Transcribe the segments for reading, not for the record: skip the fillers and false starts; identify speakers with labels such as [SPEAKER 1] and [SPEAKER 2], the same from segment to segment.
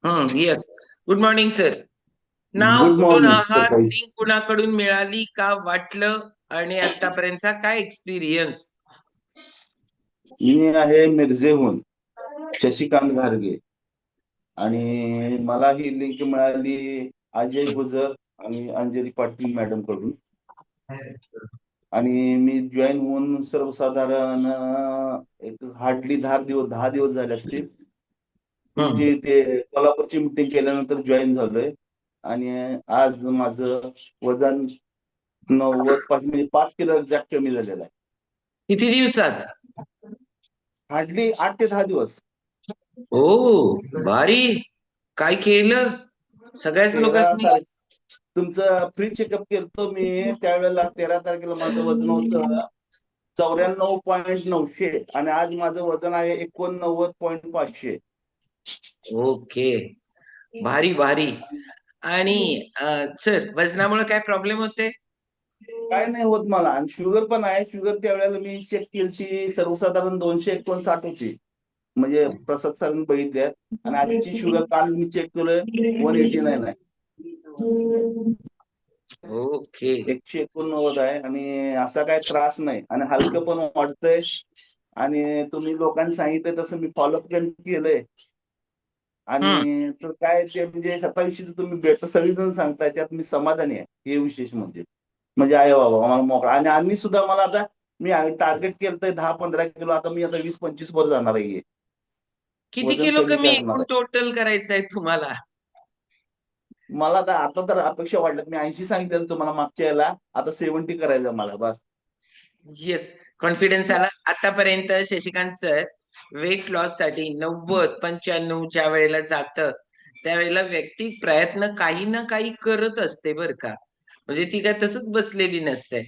[SPEAKER 1] Yes. Good morning sir. नाव
[SPEAKER 2] good
[SPEAKER 1] कुठून
[SPEAKER 2] morning
[SPEAKER 1] आहात,
[SPEAKER 2] सकाळी.
[SPEAKER 1] लिंक कुणाकडून मिळाली, का वाटलं, आणि आतापर्यंतचा काय एक्सपिरियन्स?
[SPEAKER 2] मी आहे मिरजेहून शशिकांत घारगे. आणि मला ही लिंक मिळाली अजय गुजर आणि अंजली पाटील मॅडम कडून. आणि मी जॉईन होऊन सर्वसाधारण एक हार्डली 10 दिवस झाले असतील.
[SPEAKER 1] हम्म.
[SPEAKER 2] तुमची ते कोल्हापूरची मिटिंग केल्यानंतर जॉईन झालोय. आणि आज माझं वजन 90 पासून 5 किलो एक्झॅक्ट कमी झालेलं आहे.
[SPEAKER 1] किती दिवसात?
[SPEAKER 2] हार्डली 8 ते 10 दिवस.
[SPEAKER 1] ओ भारी. काय केलं सगळ्याच
[SPEAKER 2] तेरा
[SPEAKER 1] लोकांनी?
[SPEAKER 2] तारीख तुमचं फ्री चेकअप केलं मी त्यावेळेला. 13 तारखेला माझं वजन होतं 94.900 आणि आज माझं वजन आहे 89.500.
[SPEAKER 1] ओके. भारी भारी. आणि सर, वजनामुळे काय प्रॉब्लेम होते?
[SPEAKER 2] काय नाही होत मला. आणि शुगर पण आहे. शुगर त्यावेळेला मी चेक केली सर्वसाधारण 259 होती. म्हणजे प्रसाद सरांनी बघितल्यात. आणि आजची शुगर काल मी चेक केलं 189 आहे.
[SPEAKER 1] ओके.
[SPEAKER 2] 189 आहे. आणि असा काय त्रास नाही आणि हलकं पण वाटतंय. आणि तुम्ही लोकांनी सांगितलं तसं मी फॉलोअप केलंय.
[SPEAKER 1] हम्म.
[SPEAKER 2] आणि तर काय ते म्हणजे स्वतःविषयीच तुम्ही बेटर सगळेजण सांगताय त्यात मी समाधानी आहे. हे विशेष म्हणजे म्हणजे आहे बाबा मला मोकळा. आणि आम्ही सुद्धा मला आता मी टार्गेट केलंय 10-15 किलो. आता मी आता 20-25 वर जाणार आहे.
[SPEAKER 1] किती
[SPEAKER 2] वजन
[SPEAKER 1] किलो
[SPEAKER 2] कमी
[SPEAKER 1] कमी
[SPEAKER 2] करणार
[SPEAKER 1] एकूण
[SPEAKER 2] आहे.
[SPEAKER 1] टोटल करायचंय तुम्हाला?
[SPEAKER 2] मला तर आता तर अपेक्षा वाटल्यात. मी 80 सांगितलं तुम्हाला मागच्या याला. आता 70 करायचं मला बस.
[SPEAKER 1] येस. कॉन्फिडन्स आला आतापर्यंत. शशिकांत सर, वेट लॉस साठी 90-95 ज्या वेळेला जातं त्यावेळेला व्यक्ती प्रयत्न काही ना काही करत असते बर का. म्हणजे ती काय तसंच बसलेली नसते.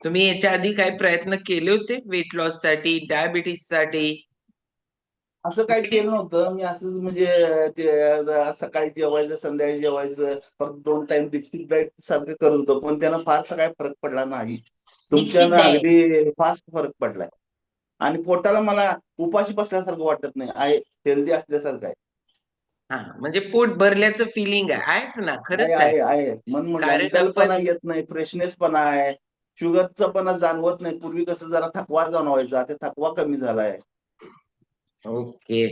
[SPEAKER 1] तुम्ही याच्या आधी काय प्रयत्न केले होते वेट लॉस साठी, डायबिटीस साठी?
[SPEAKER 2] असं काही केलं नव्हतं मी. असंच म्हणजे ते सकाळी जेवायचं, संध्याकाळी जेवायचं, परत 2 टाइम बिस्किट डाएट सारखं करत होतो. पण त्यानं फारसा काही फरक पडला नाही.
[SPEAKER 1] लिक्विड
[SPEAKER 2] तुमच्यानं
[SPEAKER 1] डाएट.
[SPEAKER 2] अगदी फास्ट फरक पडलाय. आणि पोटाला मला उपाशी बसल्यासारखं वाटत नाही. आहे हेल्दी असल्यासारखं आहे.
[SPEAKER 1] हा, म्हणजे पोट भरल्याचं फिलिंग आहेच ना,
[SPEAKER 2] आहे
[SPEAKER 1] खरंच आहे.
[SPEAKER 2] आहे आहे म्हणून म्हणलं. आणि
[SPEAKER 1] कारण
[SPEAKER 2] डलपणा
[SPEAKER 1] आपण
[SPEAKER 2] येत नाही, फ्रेशनेस पण आहे. शुगरचा पण जाणवत नाही. पूर्वी कसं जरा थकवा जाणवायचा, आता थकवा कमी झालाय.
[SPEAKER 1] ओके.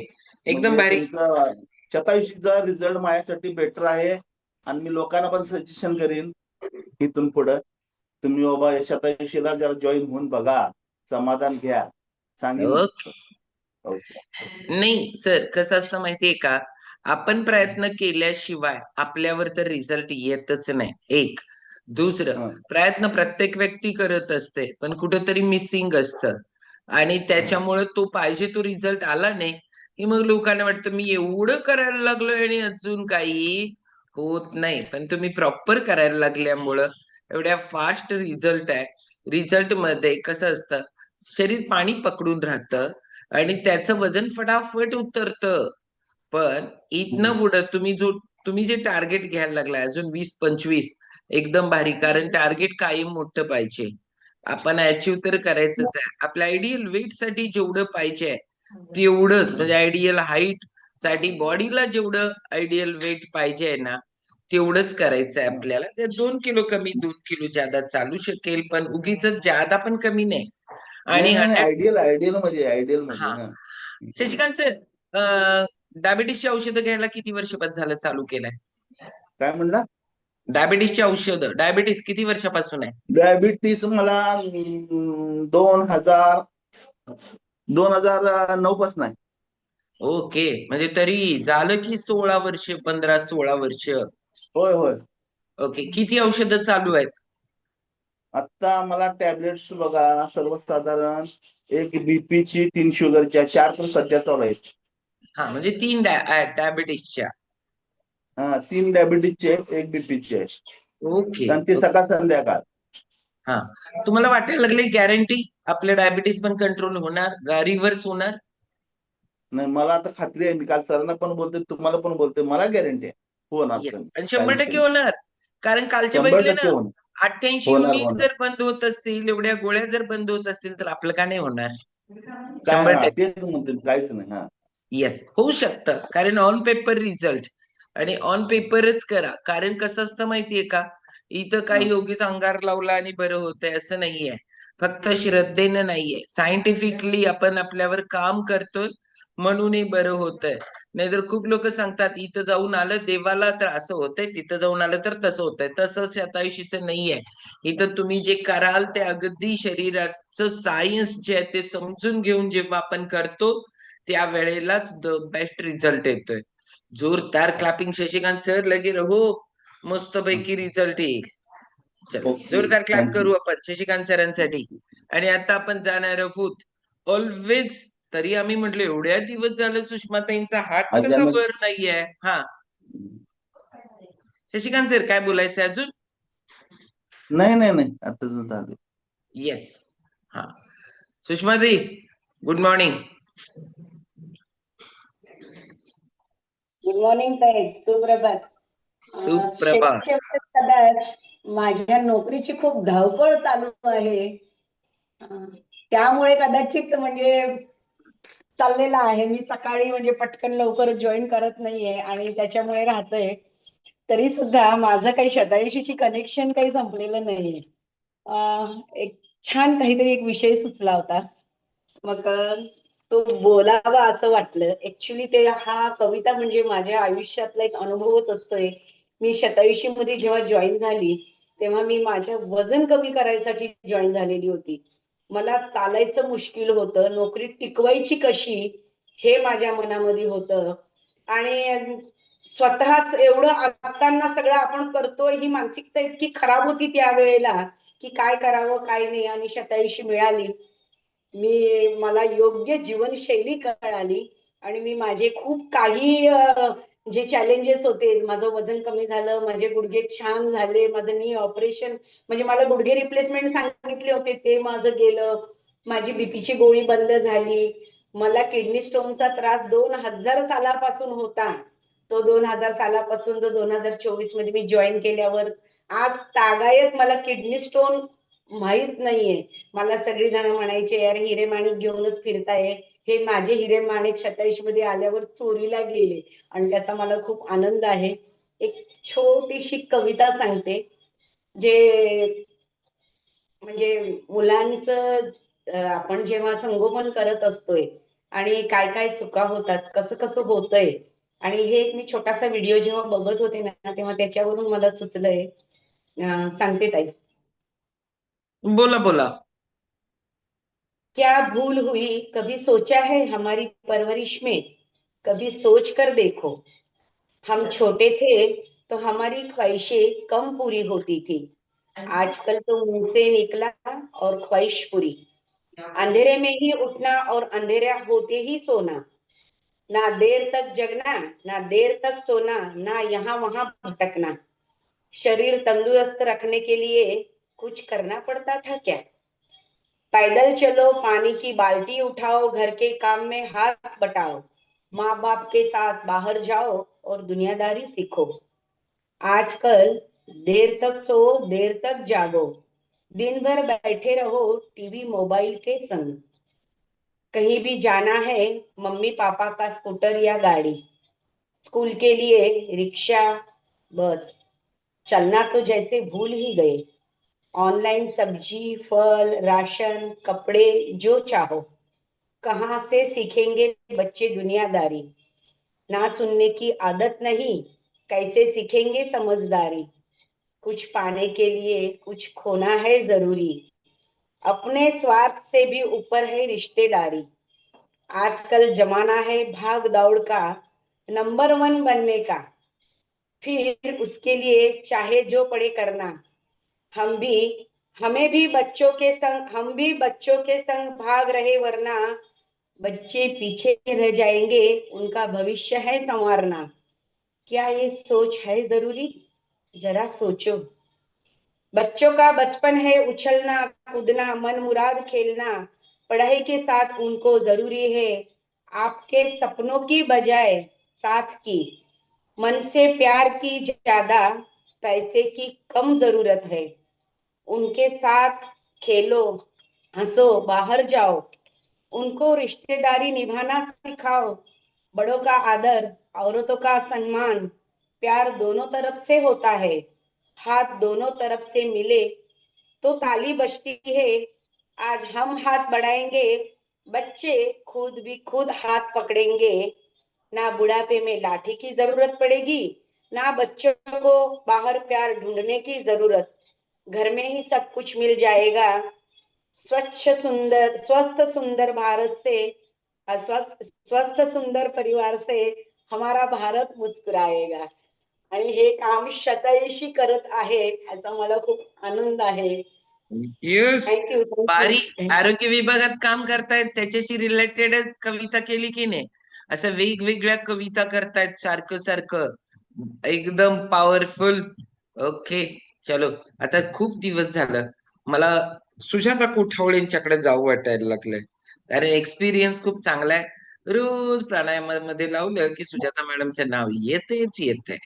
[SPEAKER 1] एकदम
[SPEAKER 2] म्हणजे
[SPEAKER 1] बारीक.
[SPEAKER 2] तुमचा 87चा रिझल्ट माझ्यासाठी बेटर आहे. आणि मी लोकांना पण सजेशन करीन इथून पुढं. तुम्ही बाबा 87ला जरा जॉईन होऊन बघा, समाधान घ्या, सांगेन मी.
[SPEAKER 1] ओके.
[SPEAKER 2] ओके.
[SPEAKER 1] नाही सर, कसं असतं माहितीये का, आपण प्रयत्न केल्याशिवाय आपल्यावर तर रिझल्ट येतच नाही. एक. दुसरं,
[SPEAKER 2] हं.
[SPEAKER 1] प्रयत्न प्रत्येक व्यक्ती करत असते पण कुठेतरी मिसिंग असतं. आणि त्याच्यामुळे तो पाहिजे तो रिझल्ट आला नाही की मग लोकांना वाटतं मी एवढं करायला लागलोय आणि अजून काही होत नाही. पण तुम्ही प्रॉपर करायला लागल्यामुळं एवढ्या फास्ट रिझल्ट आहे. रिझल्ट मध्ये कसं असतं, शरीर पाणी पकडून राहतं आणि त्याचं वजन फटाफट उतरतं. पण इथनं पुढं तुम्ही जे टार्गेट घ्यायला लागलाय अजून 20-25, एकदम भारी. कारण टार्गेट कायम मोठं पाहिजे. आपण अचीव्ह तर करायचंच आहे. आपल्या आयडियल वेट साठी जेवढं पाहिजे तेवढंच, म्हणजे आयडियल हाईट साठी बॉडीला जेवढं आयडियल वेट पाहिजे आहे ना, तेवढंच करायचं आहे
[SPEAKER 2] हं.
[SPEAKER 1] आपल्याला. ते 2 किलो कमी, 2 किलो जादा चालू शकेल, पण उगीच जादा पण कमी नाही.
[SPEAKER 2] नाही
[SPEAKER 1] आणि
[SPEAKER 2] नाही नाही,
[SPEAKER 1] 100.
[SPEAKER 2] आयडियल मध्ये
[SPEAKER 1] हा.
[SPEAKER 2] हा.
[SPEAKER 1] शशिकांत सर, डायबिटीसची औषधं घ्यायला किती वर्षापासून झालं चालू केलंय?
[SPEAKER 2] काय म्हणला?
[SPEAKER 1] डायबिटीसची औषधं, डायबिटीस किती वर्षापासून आहे?
[SPEAKER 2] डायबिटीस मला 2009 पासून आहे.
[SPEAKER 1] ओके. म्हणजे तरी झालं की 16 वर्ष, 15-16 वर्ष.
[SPEAKER 2] होय होय.
[SPEAKER 1] ओके. किती औषधं चालू आहेत?
[SPEAKER 2] आता मला टॅबलेट्स बघा सर्वसाधारण एक बीपीची, 3 शुगरच्या, 4 तर सध्या चालू आहेत.
[SPEAKER 1] हा, म्हणजे 3 डायबिटीसच्या.
[SPEAKER 2] 3 डायबिटीजचे आहेत, 1 बीपीचे आहे.
[SPEAKER 1] ओके.
[SPEAKER 2] आणि ते
[SPEAKER 1] ओके.
[SPEAKER 2] सकाळ संध्याकाळ.
[SPEAKER 1] हा. तुम्हाला वाटायला लागले गॅरंटी आपलं डायबिटीस पण कंट्रोल होणार, रिव्हर्स होणार?
[SPEAKER 2] नाही मला आता खात्री आहे. मी काल सरांना पण बोलतोय, तुम्हाला पण बोलतोय. मला गॅरंटी आहे. होणार
[SPEAKER 1] येस.
[SPEAKER 2] कमी.
[SPEAKER 1] आणि
[SPEAKER 2] काय
[SPEAKER 1] 100%
[SPEAKER 2] विषय नाही.
[SPEAKER 1] होणार. कारण कालचे बघितले
[SPEAKER 2] 100%
[SPEAKER 1] ना,
[SPEAKER 2] होणार.
[SPEAKER 1] 88
[SPEAKER 2] होणार,
[SPEAKER 1] युनिट
[SPEAKER 2] होणार.
[SPEAKER 1] जर बंद होत असतील, एवढ्या गोळ्या जर बंद होत असतील, तर आपलं का नाही होणार?
[SPEAKER 2] काय
[SPEAKER 1] शंभर
[SPEAKER 2] हां,
[SPEAKER 1] टक्के
[SPEAKER 2] तेच म्हणतोय काहीच नाही. हां.
[SPEAKER 1] येस, होऊ शकतं. कारण ऑन पेपर रिझल्ट आणि ऑन पेपरच करा. कारण कसं असतं माहितीये का, इथं काही योगीच अंगार लावला आणि बरं होतंय असं नाहीये. फक्त श्रद्धेनं नाहीये, सायंटिफिकली आपण आपल्यावर काम करतोय म्हणूनही बरं होतंय. नाहीतर खूप लोक सांगतात इथं जाऊन आलं देवाला तर असं होतंय, तिथं जाऊन आलं तर तसं होतंय. तसं शतायुषीचं नाहीये. इथं तुम्ही जे कराल ते अगदी शरीराचं सायन्स जे आहे ते समजून घेऊन जेव्हा आपण करतो त्या वेळेलाच द बेस्ट रिझल्ट येतोय. जोरदार क्लॅपिंग शशिकांत सर, लगे रहो, मस्त पैकी रिझल्ट येईल. चल
[SPEAKER 2] ओके,
[SPEAKER 1] जोरदार क्लॅप
[SPEAKER 2] थँक्यू.
[SPEAKER 1] करू आपण शशिकांत सरांसाठी. आणि आता आपण जाणार आहोत ऑलवेज. तरी आम्ही म्हटलं एवढ्या दिवस झालं सुषमाताईंचा हात कसा
[SPEAKER 2] अचानक
[SPEAKER 1] वर नाहीये. हा शशिकांत सर काय बोलायचं अजून?
[SPEAKER 2] नाही नाही नाही, आता झालं.
[SPEAKER 1] येस. हा सुषमाताई, गुड मॉर्निंग.
[SPEAKER 3] गुड मॉर्निंग ताई, सुप्रभात.
[SPEAKER 1] सुप्रभात.
[SPEAKER 3] शेवटी कदाच माझ्या नोकरीची खूप धावपळ चालू आहे. त्यामुळे कदाचित म्हणजे चाललेला आहे. मी सकाळी म्हणजे पटकन लवकर जॉईन करत नाहीये आणि त्याच्यामुळे राहतंय. तरी सुद्धा माझं काही शतायुषीची कनेक्शन काही संपलेलं नाहीये. एक छान काहीतरी एक विषय सुचला होता. मग तो बोलावा असं वाटलं. ऍक्च्युली ते हा कविता म्हणजे माझ्या आयुष्यातला एक अनुभवच असतोय. मी 87 मध्ये जेव्हा जॉईन झाली तेव्हा मी माझ्या वजन कमी करायसाठी जॉईन झालेली होती. मला चालायचं मुश्किल होतं, नोकरी टिकवायची कशी हे माझ्या मनामध्ये होतं. आणि स्वतःच एवढं असताना सगळं आपण करतोय ही मानसिकता इतकी खराब होती त्यावेळेला की काय करावं काय नाही. आणि 87 मिळाली, मला योग्य जीवनशैली कळाली आणि मी माझे खूप काही जे चॅलेंजेस होते, माझं वजन कमी झालं, माझे गुडघे छान झाले, माझं नी ऑपरेशन म्हणजे मला गुडघे रिप्लेसमेंट सांगितले होते ते माझं गेलं, माझी बीपीची गोळी बंद झाली. मला किडनी स्टोनचा त्रास 2000 सालापासून होता. तो 2000 सालापासून जो 2024 मध्ये मी जॉईन केल्यावर आज तागायत मला किडनी स्टोन माहित नाहीये. मला सगळी जण म्हणायचे यार हिरे माणिक घेऊनच फिरताय. हे माझे हिरे माणिक 87 मध्ये आल्यावर चोरीला गेले आणि त्याचा मला खूप आनंद आहे. एक छोटीशी कविता सांगते जे म्हणजे मुलांचं आपण जेव्हा संगोपन करत असतोय आणि काय काय चुका होतात, कसं कसं होतंय. आणि हे एक मी छोटासा व्हिडिओ जेव्हा बघत होते ना तेव्हा त्याच्यावरून मला सुचलंय. सांगते ताई.
[SPEAKER 1] बोला बोला.
[SPEAKER 3] क्या भूल हुई कभी सोचा है हमारी परवरिश में, कभी सोच कर देखो। हम छोटे थे तो हमारी ख्वाहिशें कम पूरी होती थी, आजकल तो मुंह से निकला और ख्वाहिश पूरी। अंधेरे में ही उठना और अंधेरा होते ही सोना, ना देर तक जगना ना देर तक सोना, ना यहाँ वहां भटकना। शरीर तंदुरुस्त रखने के लिए कुछ करना पड़ता था क्या? पैदल चलो, पानी की बाल्टी उठाओ, घर के काम में हाथ बटाओ, माँ बाप के साथ बाहर जाओ और दुनियादारी सीखो। आजकल देर तक सो देर तक जागो, दिन भर बैठे रहो टीवी मोबाइल के संग। कहीं भी जाना है मम्मी पापा का स्कूटर या गाड़ी, स्कूल के लिए रिक्शा बस, चलना तो जैसे भूल ही गए। ऑनलाइन सब्जी फल राशन कपड़े जो चाहो, कहाँ से सीखेंगे बच्चे दुनियादारी। ना सुनने की आदत नहीं, कैसे सीखेंगे समझदारी। कुछ पाने के लिए कुछ खोना है जरूरी, अपने स्वार्थ से भी ऊपर है रिश्तेदारी। आजकल जमाना है भाग दौड़ का, नंबर 1 बनने का, फिर उसके लिए चाहे जो पड़े करना। हम भी हम भी बच्चों के संग भाग रहे वरना बच्चे पीछे रह जाएंगे, उनका भविष्य है संवारना। क्या ये सोच है जरूरी? जरा सोचो। बच्चों का बचपन है उछलना कूदना मन मुराद खेलना, पढ़ाई के साथ उनको जरूरी है आपके सपनों की बजाय साथ की। मन से प्यार की ज्यादा पैसे की कम जरूरत है, उनके साथ खेलो हंसो बाहर जाओ, उनको रिश्तेदारी निभाना सिखाओ। बड़ों का आदर औरतों का सम्मान, प्यार दोनों तरफ से होता है, हाथ दोनों तरफ से मिले तो ताली बजती है। आज हम हाथ बढ़ाएंगे, बच्चे खुद भी खुद हाथ पकड़ेंगे। ना बुढ़ापे में लाठी की जरूरत पड़ेगी, ना बच्चों को बाहर प्यार ढूंढने की जरूरत। घर में ही सब कुछ मिल जाएगा। स्वस्थ सुंदर भारत से, स्वस्थ सुंदर परिवार से हमारा भारत मुस्कुराएगा. आणि हे काम शतायुषी करत आहे याचा मला खूप आनंद आहे.
[SPEAKER 1] येस,
[SPEAKER 3] थँक्यू
[SPEAKER 1] बारी
[SPEAKER 3] थँक्यू.
[SPEAKER 1] आरोग्य विभागात काम करतायत त्याच्याशी रिलेटेडच कविता केली की नाही? असं वेगवेगळ्या कविता करतायत सारखं सारखं, एकदम पॉवरफुल. ओके, चलो. आता खूप दिवस झालं मला सुजाता कोठावळेंच्याकडे जाऊ वाटायला लागलंय, कारण एक्सपिरियन्स खूप चांगला आहे. रोज प्राणायामामध्ये लावलं की सुजाता मॅडमचं नाव येतेच येते,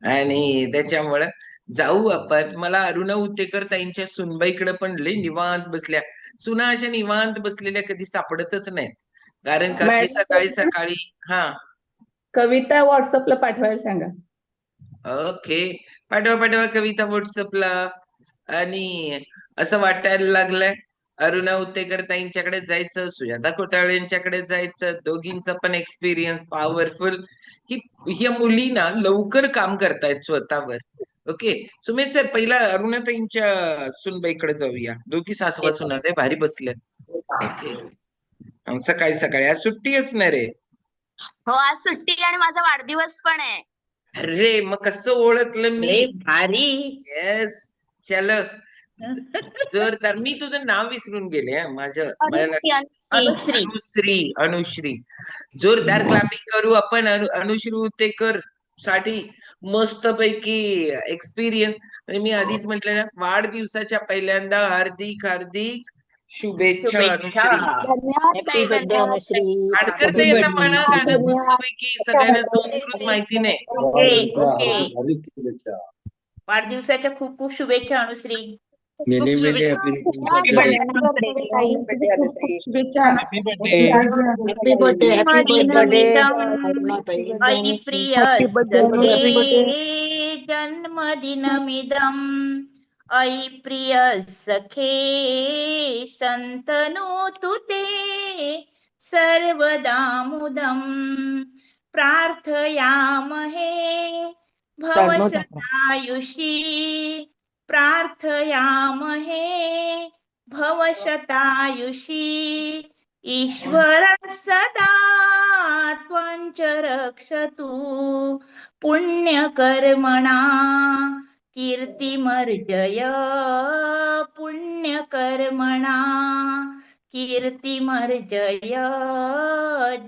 [SPEAKER 1] आणि त्याच्यामुळं जाऊ आपण. मला अरुणा उतेकर ताईंच्या सुनबाईकडे पण लय निवांत बसल्या. सुना अशा निवांत बसलेल्या कधी सापडतच नाहीत, कारण का की सकाळी
[SPEAKER 4] मॅडम
[SPEAKER 1] सकाळी. हा,
[SPEAKER 4] कविता व्हॉट्सअपला पाठवायला सांगा.
[SPEAKER 1] ओके, पाठवा पाठवा कविता व्हॉट्सअपला. आणि असं वाटायला लागलंय अरुणा उत्तेकर ताईंच्याकडे जायचं, सुजाता कोठावळेंच्याकडे जायचं. दोघींचा पण एक्सपिरियन्स पॉवरफुल. ही ह्या मुली ना लवकर काम करतायत स्वतःवर. ओके, सुमित सर, पहिला अरुणाताईंच्या सुनबाईकडे जाऊया. दोघी सासवा सुना ते भारी बसल्यात. ओके, सकाळी सकाळी आज सुट्टी असणार आहे.
[SPEAKER 5] हो, आज सुट्टी आणि माझा वाढदिवस पण आहे.
[SPEAKER 1] अरे, मग कसं ओळखलं मी?
[SPEAKER 6] अरे भारी.
[SPEAKER 1] येस, चल, जोरदार. मी तुझं नाव विसरून गेले. माझ्या
[SPEAKER 5] अनुश्री,
[SPEAKER 6] अनुश्री.
[SPEAKER 1] अनुश्री. अनुश्री, जोरदार क्लॅपिंग करू आपण अनुश्री उत्तेकर साठी. मस्त पैकी एक्सपिरियन्स. म्हणजे मी आधीच म्हटलं ना, वाढदिवसाच्या पहिल्यांदा हार्दिक हार्दिक शुभेच्छा अनुश्री.
[SPEAKER 5] धन्यवाद
[SPEAKER 6] हॅपी
[SPEAKER 5] ताई,
[SPEAKER 6] बर्थडे
[SPEAKER 5] धन्यवाद
[SPEAKER 6] अनुश्री.
[SPEAKER 5] ताई.
[SPEAKER 1] गाणं
[SPEAKER 6] Happy
[SPEAKER 1] येतं
[SPEAKER 6] birthday.
[SPEAKER 1] म्हणा, गाणं मस्त पैकी. सगळ्यांना संस्कृत माहिती नाही.
[SPEAKER 6] ओके. वाढदिवसाच्या खूप खूप शुभेच्छा अनुश्री.
[SPEAKER 5] खूप शुभेच्छा.
[SPEAKER 6] Happy birthday.
[SPEAKER 4] शुभेच्छा.
[SPEAKER 6] Happy birthday. अयि प्रिय सखे जन्मदिनमिदम्, अयि प्रिय सखे शन्तनोतु ते सर्वदा मुदम्, प्रार्थयामहे भवशतायुषी, प्रार्थयामहे भवशतायुषी, ईश्वर सदा त्वांच रक्षतु, पुण्यकर्मणा कीर्तिमर्जय, पुण्यकर्मणा कीर्तिमर्जय,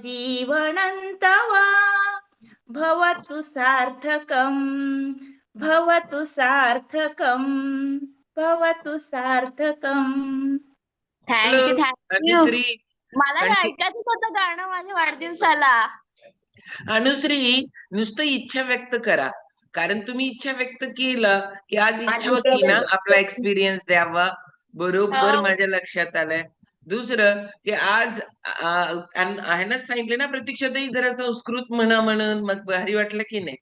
[SPEAKER 6] जीवनन्तवा भवतु सार्थकम्, भवतु सार्थकम्, भवतु सार्थकम्.
[SPEAKER 5] Thank you thank you.
[SPEAKER 1] अनुश्री,
[SPEAKER 5] मला हे ऐकायचं होतं गाणं माझ्या वाढदिवसाला.
[SPEAKER 1] अनुश्री, नुसतं इच्छा व्यक्त करा. कारण तुम्ही इच्छा व्यक्त केलं की आज इच्छा होती ना आपला एक्सपिरियन्स द्यावा. बरोबर,
[SPEAKER 5] हो.
[SPEAKER 1] माझ्या लक्षात आलंय. दुसरं की आज आहे ना, सांगितले ना प्रतीक्षाताई जरा संस्कृत म्हणा म्हणून, मग भारी वाटलं की नाही?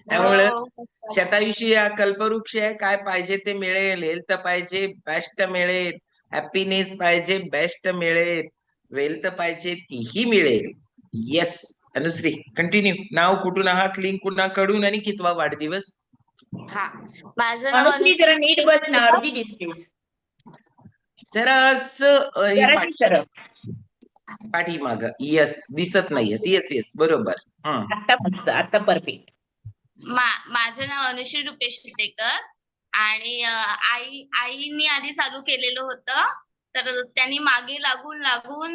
[SPEAKER 1] त्यामुळं
[SPEAKER 5] हो.
[SPEAKER 1] शतायुषी हा कल्पवृक्ष आहे. काय पाहिजे ते मिळेल. हेल्थ पाहिजे, बेस्ट मिळेल. हॅपीनेस पाहिजे, बेस्ट मिळेल. वेल्थ पाहिजे, तीही मिळेल. Yes Anushree, continue. नाव, कुठून आहात, लिंक कुणाकडून, आणि कितवा वाढदिवस?
[SPEAKER 5] हा, माझं नाव
[SPEAKER 6] अनुश्री जरा नीट बस ना, अर्धी दिसतेस.
[SPEAKER 1] जरा असं
[SPEAKER 6] जरा सरळ.
[SPEAKER 1] पाठीमाग. येस, दिसत नाहीयेस. येस येस, बरोबर.
[SPEAKER 6] आता मस्त, आता परफेक्ट.
[SPEAKER 5] माझं नाव अनुश्री रुपेश हुतेकर आणि आईनी आधी चालू केलेलं होतं, तर त्यांनी मागे लागून लागून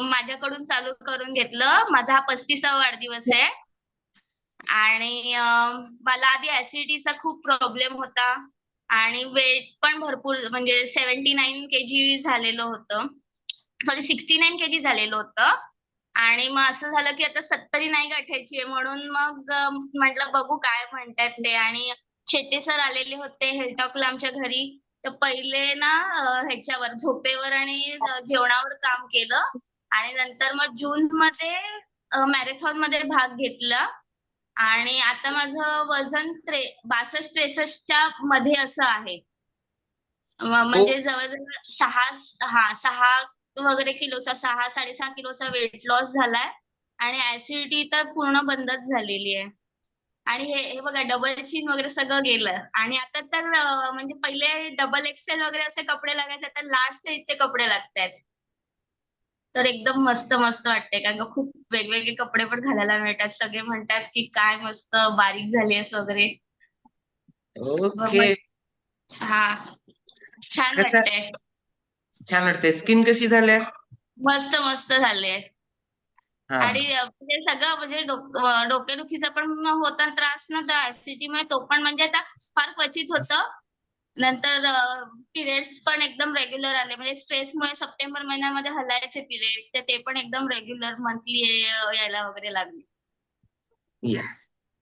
[SPEAKER 5] माझ्याकडून चालू करून घेतलं. माझा हा 35वा वाढदिवस आहे. आणि मला आधी ऍसिडिटीचा खूप प्रॉब्लेम होता आणि वेट पण भरपूर, म्हणजे 79 kg झालेलं होतं. सॉरी, 69 kg झालेलं होतं. आणि मग असं झालं की आता 70 नाही गाठायची आहे, म्हणून मग म्हटलं बघू काय म्हणतात ते. आणि शेट्टे सर आलेले होते हेल्थ टॉकला आमच्या घरी. तर पहिले ना ह्याच्यावर झोपेवर आणि जेवणावर काम केलं, आणि नंतर मग जून मध्ये मॅरेथॉन मध्ये भाग घेतला. आणि आता माझं वजन 62-63च्या मध्ये असं आहे. म्हणजे जवळजवळ 6 वगैरे किलोचा 6-6.5 किलोचा वेट लॉस झालाय आणि ऍसिडिटी तर पूर्ण बंदच झालेली आहे. आणि हे बघा डबल चीन वगैरे सगळं गेलं आणि आता तर म्हणजे पहिले डबल एक्सेल वगैरे असे कपडे लागायचे, आता लार्ज साईजचे कपडे लागतायत. तर एकदम मस्त मस्त वाटते कारण का खूप वेगवेगळे कपडे पण घालायला मिळतात. सगळे म्हणतात की काय मस्त बारीक झालीयस वगैरे.
[SPEAKER 1] ओके.
[SPEAKER 5] हा छान
[SPEAKER 1] कसं
[SPEAKER 5] वाटतंय.
[SPEAKER 1] छान वाटतंय. स्किन कशी झाल्या?
[SPEAKER 5] मस्त मस्त झाले.
[SPEAKER 1] हा.
[SPEAKER 5] आणि म्हणजे सगळं म्हणजे डोकेदुखीचा पण होता त्रास ना त्या ऍसिडिटीमुळे, तो पण म्हणजे आता फार क्वचित होतं. नंतर पिरियड्स पण एकदम रेग्युलर आले. म्हणजे स्ट्रेसमुळे सप्टेंबर महिन्यामध्ये हलायचे पिरियड्स, ते पण एकदम रेग्युलर मंथली यायला वगैरे लागले.
[SPEAKER 1] येस.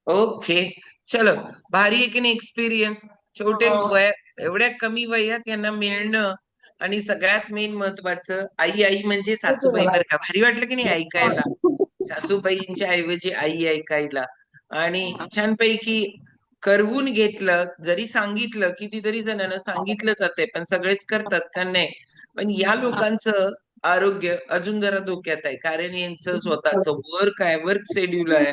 [SPEAKER 1] ओके. चलो, भारी आहे की नाही एक्सपिरियन्स. छोटे
[SPEAKER 5] हो.
[SPEAKER 1] एवढ्या कमी वयात यांना मिळणं आणि सगळ्यात मेन महत्वाचं आई म्हणजे सासूबाई. बरं का, भारी वाटलं की नाही ऐकायला? सासूबाईंच्या ऐवजी आई ऐकायला. आणि छानपैकी करवून घेतलं. जरी सांगितलं, कितीतरी जणांना सांगितलं जाते पण सगळेच करतात का नाही. पण या लोकांचं आरोग्य अजून जरा धोक्यात आहे, कारण यांचं स्वतःचं वर्क शेड्यूल आहे,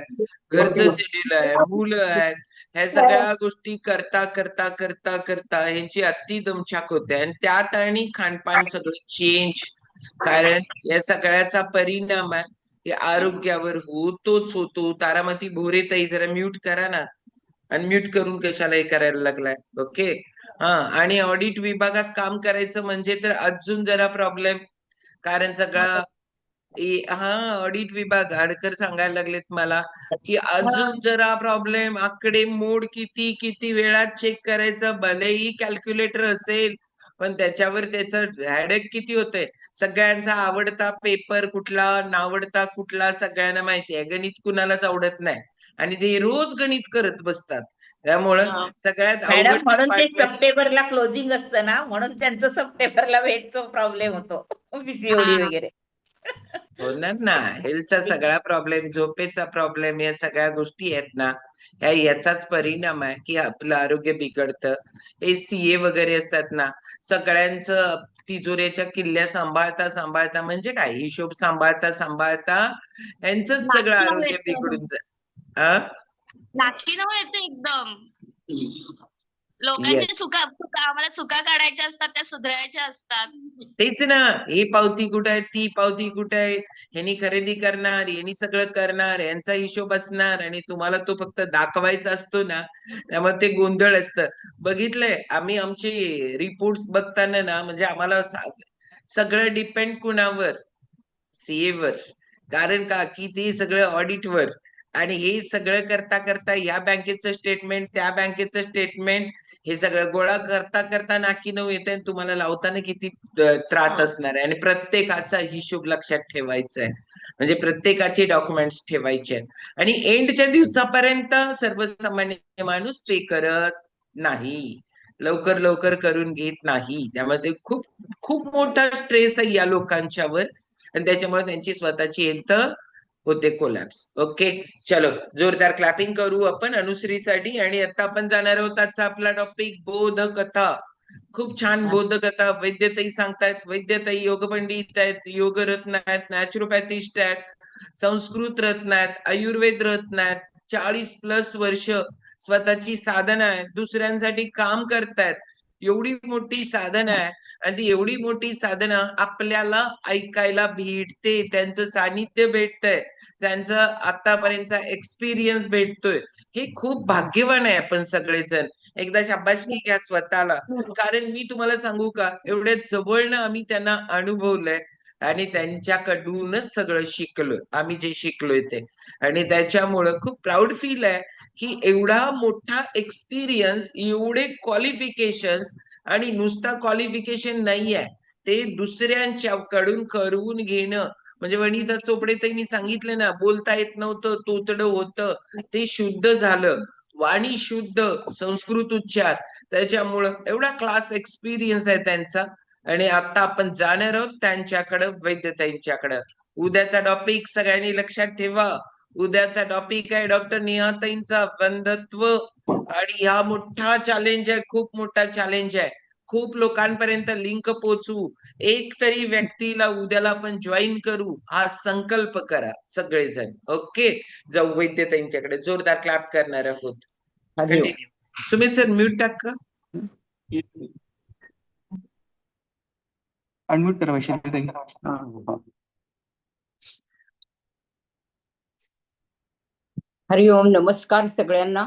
[SPEAKER 1] घरचं शेड्यूल आहे, मुलं आहेत. ह्या सगळ्या गोष्टी करता करता करता करता ह्यांची अति दमछाक होते आणि त्यात आणि खानपान सगळं चेंज. कारण या सगळ्याचा परिणाम आहे हे आरोग्यावर होतोच होतो. तारामती भोरे ताई जरा म्यूट करा ना. अनम्यूट करून कशाला हे करायला लागलाय. ओके. हा. आणि ऑडिट विभागात काम करायचं म्हणजे तर अजून जरा प्रॉब्लेम, कारण सगळा हा ऑडिट विभाग आडकर सांगायला लागलेत मला की अजून जरा प्रॉब्लेम. आकडे मोड किती किती वेळात चेक करायचं, भलेही कॅल्क्युलेटर असेल पण त्याच्यावर त्याचं हॅडेक किती होतंय. सगळ्यांचा आवडता पेपर कुठला, नावडता कुठला सगळ्यांना माहिती आहे. गणित कुणालाच आवडत नाही आणि ते रोज गणित करत बसतात. त्यामुळं सगळ्यात
[SPEAKER 6] मॅडम
[SPEAKER 1] अवघड
[SPEAKER 6] म्हणून ते
[SPEAKER 1] डिपार्टमेंट.
[SPEAKER 6] सप्टेंबरला क्लोजिंग असतं ना, म्हणून त्यांचं सप्टेंबरला वेटचा प्रॉब्लेम होतो, पीसीओडी
[SPEAKER 5] हा.
[SPEAKER 6] वगैरे.
[SPEAKER 1] होणार ना. हेल्थचा सगळा प्रॉब्लेम, झोपेचा प्रॉब्लेम, या सगळ्या गोष्टी आहेत ना, याचाच परिणाम आहे की आपलं आरोग्य बिघडतं. हे सीए वगैरे असतात ना, सगळ्यांचं तिजोऱ्याच्या किल्ल्या सांभाळता सांभाळता, म्हणजे काय हिशोब सांभाळता सांभाळता यांचंच सगळं
[SPEAKER 5] नाकी नऊ
[SPEAKER 1] आरोग्य
[SPEAKER 5] येतं.
[SPEAKER 1] बिघडून जात.
[SPEAKER 5] नाकी नऊ येतं एकदम. लोकांच्या
[SPEAKER 1] येस.
[SPEAKER 5] चुका आम्हाला चुका काढायच्या असतात, त्या सुधारायच्या असतात.
[SPEAKER 1] तेच ना. ही पावती कुठे आहे, ती पावती कुठे आहे, ह्यांनी खरेदी करणार, यांनी सगळं करणार, यांचा हिशोब असणार आणि तुम्हाला तो फक्त दाखवायचा असतो ना, त्यामुळे ते गोंधळ असतं. बघितलंय आम्ही आमचे रिपोर्ट्स बघताना ना, म्हणजे आम्हाला सगळं डिपेंड कुणावर, सीए वर. कारण का की ते सगळं ऑडिटवर. आणि हे सगळं करता करता या बँकेचं स्टेटमेंट, त्या बँकेचं स्टेटमेंट, हे सगळं गोळा करता करता नाकी नऊ येते. तुम्हाला लावताना किती त्रास असणार आहे आणि प्रत्येकाचा हिशोब लक्षात ठेवायचा आहे, म्हणजे प्रत्येकाचे डॉक्युमेंट्स ठेवायचे आहेत. आणि एंडच्या दिवसापर्यंत सर्वसामान्य माणूस पे करत नाही, लवकर लवकर करून घेत नाही. त्यामध्ये खूप खूप मोठा स्ट्रेस आहे या लोकांच्यावर आणि त्याच्यामुळे त्यांची स्वतःची हेल्थ होते कोलॅप्स. ओके. चलो, जोरदार क्लॅपिंग करू आपण अनुश्रीसाठी. आणि आता आपण जाणार आहोत आजचा आपला टॉपिक बोधकथा. खूप छान बोधकथा वैद्यताई सांगतायत. वैद्यताई योग पंडित आहेत, योग रत्न आहेत, नॅचरोपॅथिस्ट आहेत, संस्कृत रत्न आहेत, आयुर्वेद रत्न आहेत. 40+ वर्ष स्वतःची साधना आहे, दुसऱ्यांसाठी काम करतायत. एवढी मोठी साधना आहे आणि ती एवढी मोठी साधना आपल्याला ऐकायला भेटते, त्यांचं सानिध्य भेटतंय, त्यांचं आतापर्यंतचा एक्सपिरियन्स भेटतोय. हे खूप भाग्यवान आहे आपण सगळेजण. एकदा शाबासकी घ्या स्वतःला. कारण मी तुम्हाला सांगू का, एवढ्या जवळनं आम्ही त्यांना अनुभवलंय आणि त्यांच्याकडूनच सगळं शिकलोय आम्ही, जे शिकलोय ते. आणि त्याच्यामुळं खूप प्राऊड फील आहे की एवढा मोठा एक्सपिरियन्स, एवढे क्वालिफिकेशन्स, आणि नुसता क्वालिफिकेशन नाही आहे, ते दुसऱ्यांच्याकडून करवून घेणं. म्हणजे वनिता चोपडे त्यांनी सांगितलं ना, बोलता येत नव्हतं, तोतडं होतं, ते शुद्ध झालं. वाणी शुद्ध, संस्कृत उच्चार. त्याच्यामुळं एवढा क्लास एक्सपिरियन्स आहे त्यांचा. आणि आता आपण जाणार आहोत त्यांच्याकडं, वैद्यताईंच्याकडं. उद्याचा टॉपिक सगळ्यांनी लक्षात ठेवा, उद्याचा टॉपिक आहे डॉक्टर निहाताईंचा बंधत्व, आणि हा मोठा चॅलेंज आहे, खूप मोठा चॅलेंज आहे. खूप लोकांपर्यंत लिंक पोचवू, एक तरी व्यक्तीला उद्याला आपण जॉईन करू, हा संकल्प करा सगळेजण. ओके, जाऊ वैद्यताईंच्याकडे, जोरदार क्लॅप करणार आहोत.
[SPEAKER 3] हरिओम.
[SPEAKER 1] कंटिन्यू. सुमित सर म्यूट टाका.
[SPEAKER 7] अनम्यूट करा वैशाली ताई.
[SPEAKER 3] हा, हा. हरिओम, नमस्कार सगळ्यांना.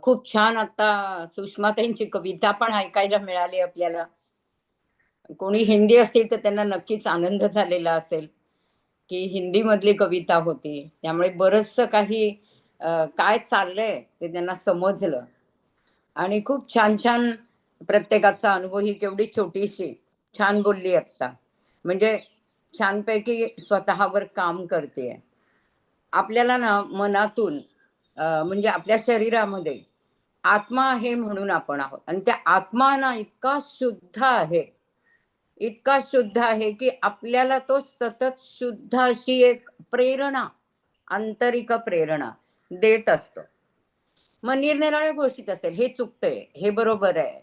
[SPEAKER 3] खूप छान आता सुषमाताईंची कविता पण ऐकायला मिळाली आपल्याला. कोणी हिंदी असेल तर त्यांना नक्कीच आनंद झालेला असेल की हिंदी मधली कविता होती, त्यामुळे बरचसं काही काय चाललंय ते त्यांना समजलं. आणि खूप छान छान प्रत्येकाचा अनुभव, ही केवढी छोटीशी छान बोलली आता, म्हणजे छानपैकी स्वतःवर काम करते. आपल्याला ना मनातून म्हणजे आपल्या शरीरामध्ये आत्मा आहे म्हणून आपण आहोत, आणि त्या आत्मा ना इतका शुद्ध आहे, इतका शुद्ध आहे की आपल्याला तो सतत शुद्ध अशी एक प्रेरणा, आंतरिक प्रेरणा देत असतो. मग निरनिराळ्या गोष्टीत असेल, हे चुकतंय, हे बरोबर आहे,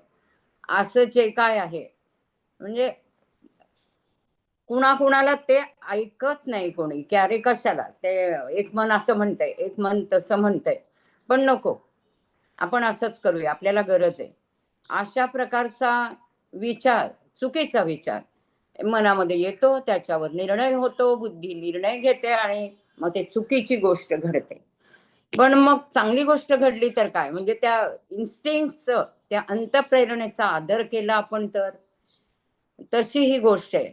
[SPEAKER 3] असं जे काय आहे, म्हणजे कुणाकुणाला ते ऐकत नाही कोणी, की अरे कशाला ते, एक मन असं म्हणतंय, एक मन तसं म्हणतंय, पण नको, आपण असंच करूया, आपल्याला गरज आहे, अशा प्रकारचा विचार, चुकीचा विचार मनामध्ये येतो, त्याच्यावर निर्णय होतो, बुद्धी निर्णय घेते आणि मग ते चुकीची गोष्ट घडते. पण मग चांगली गोष्ट घडली तर काय, म्हणजे त्या इन्स्टिंक्टचं, त्या अंतःप्रेरणेचा आदर केला आपण तर. तशी ही गोष्ट आहे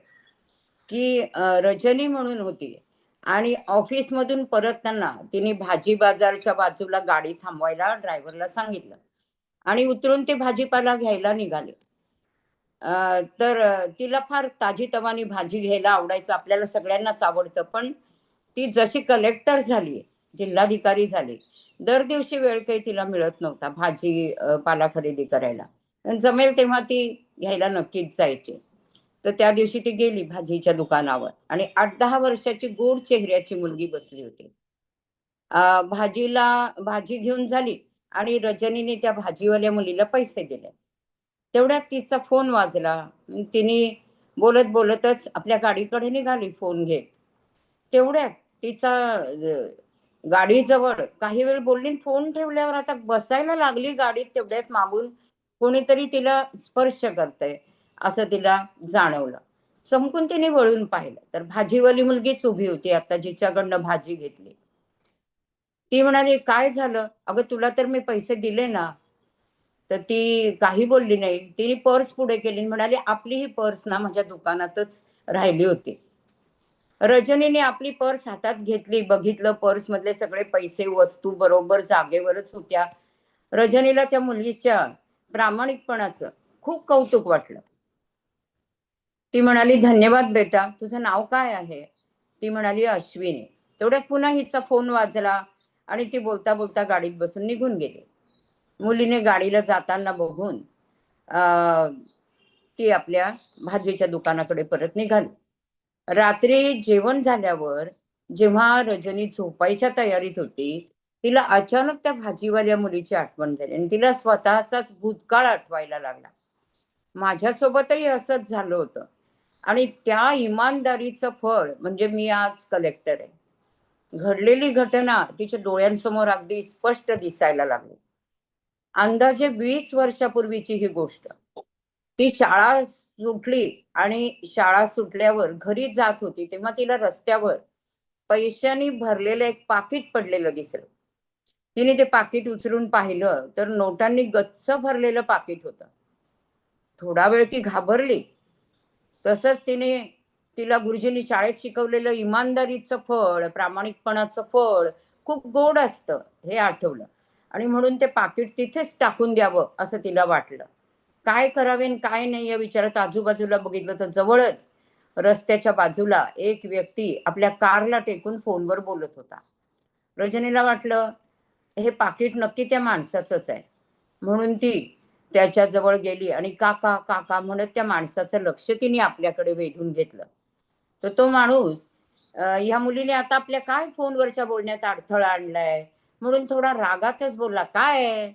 [SPEAKER 3] की रजनी म्हणून होती, आणि ऑफिस मधून परतताना तिने भाजी बाजारच्या बाजूला गाडी थांबवायला ड्रायव्हरला सांगितलं, आणि उतरून ते भाजीपाला घ्यायला निघाले. तर तिला फार ताजी तवानी भाजी घ्यायला आवडायचं, आपल्याला सगळ्यांनाच आवडतं, पण ती जशी कलेक्टर झाली, जिल्हाधिकारी झाली, दर दिवशी वेळ काही तिला मिळत नव्हता भाजी पाला खरेदी करायला. जमेल तेव्हा ती घ्यायला नक्कीच जायची. तर त्या दिवशी ती गेली भाजीच्या दुकानावर, आणि 8-10 वर्षाची गोड चेहऱ्याची मुलगी बसली होती. भाजी घेऊन झाली, आणि रजनीने त्या भाजीवाल्या मुलीला पैसे दिले. तेवढ्यात तिचा फोन वाजला. तिने बोलत बोलतच आपल्या गाडीकडे निघाली फोन घेत. तेवढ्यात तिचा गाडीजवळ काही वेळ बोलली, फोन ठेवल्यावर आता बसायला लागली गाडीत, तेवढ्यात मागून कोणीतरी तिला स्पर्श करतंय असं तिला जाणवलं. चमकून तिने वळून पाहिलं, तर भाजीवाली मुलगीच उभी होती आता, जिच्याकडनं भाजी घेतली. ती म्हणाली, काय झालं अगं, तुला तर मी पैसे दिले ना. तर ती काही बोलली नाही. तिने पर्स पुढे केली आणि म्हणाली, आपली ही पर्स ना माझ्या दुकानातच राहिली होती. रजनीने आपली पर्स हातात घेतली, बघितलं पर्स मधले सगळे पैसे, वस्तू बरोबर जागेवरच होत्या. रजनीला त्या मुलीच्या प्रामाणिकपणाचं खूप कौतुक वाटलं. ती म्हणाली, धन्यवाद बेटा, तुझं नाव काय आहे? ती म्हणाली, अश्विनी. तेवढ्यात पुन्हा हिचा फोन वाजला, आणि ती बोलता बोलता गाडीत बसून निघून गेली. मुलीने गाडीला जाताना बघून ती आपल्या भाजीच्या दुकानाकडे परत निघाली. रात्री जेवण झाल्यावर जेव्हा रजनी झोपायच्या तयारीत होती, तिला अचानक त्या भाजीवाल्या मुलीची आठवण झाली, आणि तिला स्वतःचाच भूतकाळ आठवायला लागला. माझ्यासोबतही असंच झालं होतं, आणि त्या इमानदारीचं फळ म्हणजे मी आज कलेक्टर आहे. घडलेली घटना तिच्या डोळ्यांसमोर अगदी स्पष्ट दिसायला लागली. अंदाजे 20 वर्षापूर्वीची ही गोष्ट. ती शाळा सुटली, आणि शाळा सुटल्यावर घरी जात होती, तेव्हा तिला रस्त्यावर पैशांनी भरलेलं एक पाकिट पडलेलं दिसलं. तिने ते पाकिट उचलून पाहिलं, तर नोटांनी गच्च भरलेलं पाकिट होतं. थोडा वेळ ती घाबरली. तसंच तिला गुरुजींनी शाळेत शिकवलेलं इमानदारीचं फळ, प्रामाणिकपणाचं फळ खूप गोड असतं हे आठवलं, आणि म्हणून ते पाकिट तिथेच टाकून द्यावं असं तिला वाटलं. काय करावे काय नाही या विचारात आजूबाजूला बघितलं, तर जवळच रस्त्याच्या बाजूला एक व्यक्ती आपल्या कारला टेकून फोनवर बोलत होता. रजनीला वाटलं, हे पाकिट नक्की त्या माणसाचंच आहे, म्हणून ती त्याच्या जवळ गेली, आणि काका काका म्हणत त्या माणसाचं लक्ष तिने आपल्याकडे वेधून घेतलं. तर तो माणूस
[SPEAKER 7] ह्या मुलीने आता आपल्या काय फोनवरच्या बोलण्यात अडथळा आणलाय म्हणून थोडा रागातच बोलला, काय आहे?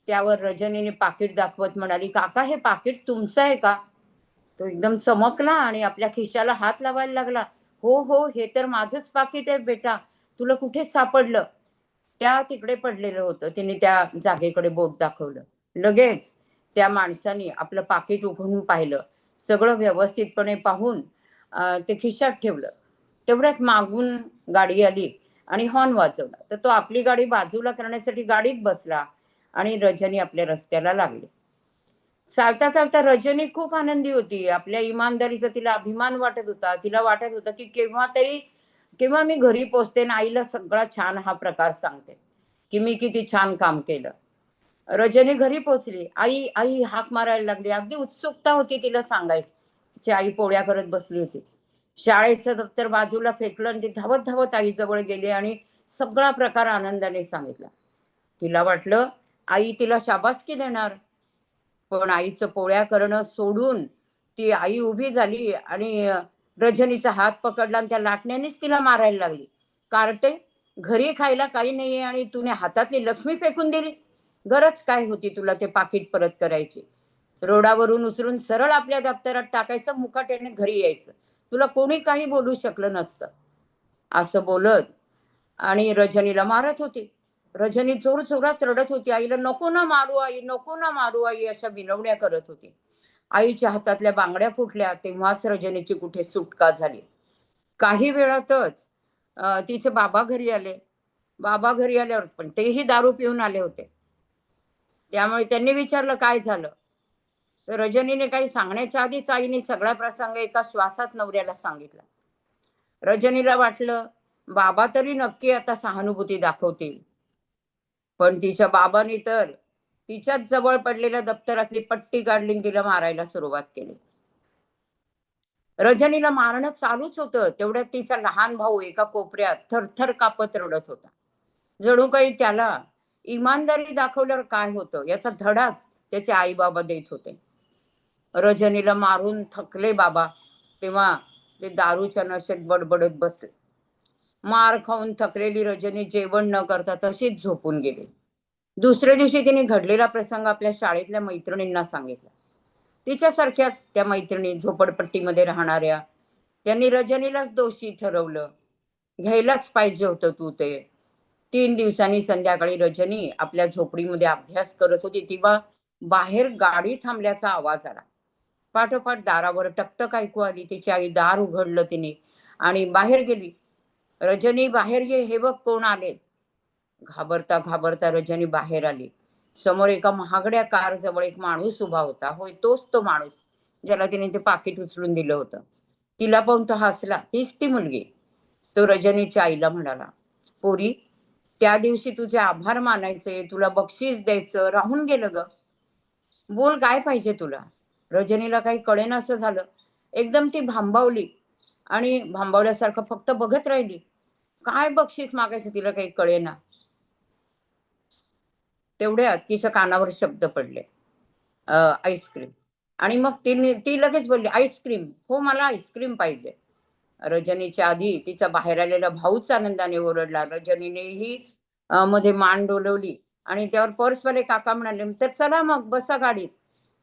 [SPEAKER 7] त्यावर रजनीने पाकिट दाखवत म्हणाली, काका हे पाकिट तुमचं आहे का? तो एकदम चमकला आणि आपल्या खिशाला हात लावायला लागला. हो हो, हे तर माझंच पाकिट आहे बेटा, तुला कुठे सापडलं? त्या तिकडे पडलेलं होतं. तिने त्या जागेकडे बोट दाखवलं. लगेच त्या माणसाने आपलं पाकिट उघडून पाहिलं. सगळं व्यवस्थितपणे पाहून ते खिशात ठेवलं. तेवढ्यात मागून गाडी आली आणि हॉर्न वाजवला. तर तो आपली गाडी बाजूला करण्यासाठी गाडीत बसला आणि रजनी आपल्या रस्त्याला लागली. चालता चालता रजनी खूप आनंदी होती. आपल्या इमानदारीचा तिला अभिमान वाटत होता. तिला वाटत होतं की केव्हा मी घरी पोहोचते आणि आईला सगळा छान हा प्रकार सांगते की मी किती छान काम केलं. रजनी घरी पोहोचली. आई आई हाक मारायला लागली. अगदी उत्सुकता होती तिला सांगायची. तिची आई पोळ्या करत बसली होती. शाळेचं दप्तर बाजूला फेकलं आणि ती धावत धावत आईजवळ गेली आणि सगळा प्रकार आनंदाने सांगितला. तिला वाटलं आई तिला शाबासकी देणार, पण आईचं पोळ्या करणं सोडून ती आई उभी झाली आणि रजनीचा हात पकडला आणि त्या लाटण्यानेच तिला मारायला लागली. कार्टे, घरी खायला काही नाहीये आणि तुने हातातली लक्ष्मी फेकून दिली. गरज काय होती तुला ते पाकिट परत करायची? रोडावरून उचलून सरळ आपल्या दप्तरात टाकायचं, मुकाट्याने घरी यायचं. तुला कोणी काही बोलू शकलं नसतं. असं बोलत आणि रजनीला मारत होती. रजनी जोर जोरात रडत होती. आईला नको ना मारू आई, नको ना मारू आई, अशा विनवण्या करत होती. आईच्या हातातल्या बांगड्या फुटल्या. तेव्हाच रजनीची कुठे सुटका झाली. काही वेळातच तिचे बाबा घरी आले. बाबा घरी आल्यावर पण तेही दारू पिऊन आले होते. त्यामुळे त्यांनी विचारलं काय झालं. तर रजनीने काही सांगण्याच्या आधीच आईने सगळा प्रसंग एका श्वासात नवऱ्याला सांगितला. रजनीला वाटलं बाबा तरी नक्की आता सहानुभूती दाखवतील, पण तिच्या बाबांनी तर तिच्याच जवळ पडलेल्या दप्तरातली पट्टी काढली आणि तिला मारायला सुरुवात केली. रजनीला मारणं चालूच होतं. तेवढ्यात तिचा लहान भाऊ एका कोपऱ्यात थरथर कापत रडत होता. जणू काही त्याला इमानदारी दाखवल्यावर काय होतं याचा धडाच त्याचे आई बाबा देत होते. रजनीला मारून थकले बाबा तेव्हा ते दारूच्या नशेत बडबडत बसले. मार खाऊन थकलेली रजनी जेवण न करता तशीच झोपून गेली. दुसऱ्या दिवशी तिने घडलेला प्रसंग आपल्या शाळेतल्या मैत्रिणींना सांगितला. तिच्यासारख्याच त्या मैत्रिणी झोपडपट्टीमध्ये राहणाऱ्या, त्यांनी रजनीलाच दोषी ठरवलं. घ्यायलाच पाहिजे होतं तू ते. 3 दिवसांनी संध्याकाळी रजनी आपल्या झोपडीमध्ये अभ्यास करत होती तेव्हा बाहेर गाडी थांबल्याचा आवाज आला. पाठोपाठ दारावर टकटक ऐकू आली. तिची आई दार उघडलं तिने आणि बाहेर गेली. रजनी बाहेर ये, हे बघ कोण आले. घाबरता घाबरता रजनी बाहेर आली. समोर एका महागड्या कार जवळ एक माणूस उभा होता. होय, तोच तो माणूस ज्याला तिने ते पाकिट उचलून दिलं होतं. तिला पाहून तो हसला. हीच ती मुलगी. तो रजनीच्या आईला म्हणाला, पोरी, त्या दिवशी तुझे आभार मानायचे, तुला बक्षीस द्यायचं राहून गेलं ग. बोल, काय पाहिजे तुला? रजनीला काही कळेनासं झालं. एकदम ती भांबावली आणि भांबावल्यासारखं फक्त बघत राहिली. काय बक्षीस मागायचं तिला काही कळेना. तेवढ्यात तिच्या कानावर शब्द पडले, आईस्क्रीम. आणि मग ती लगेच बोलली, आईस्क्रीम? हो, मला आईस्क्रीम पाहिजे. रजनीच्या आधी तिचा बाहेर आलेला भाऊच आनंदाने ओरडला. रजनीनेही मध्ये मान डोलवली आणि त्यावर पर्सवाले काका म्हणाले, तर चला मग बसा गाडीत.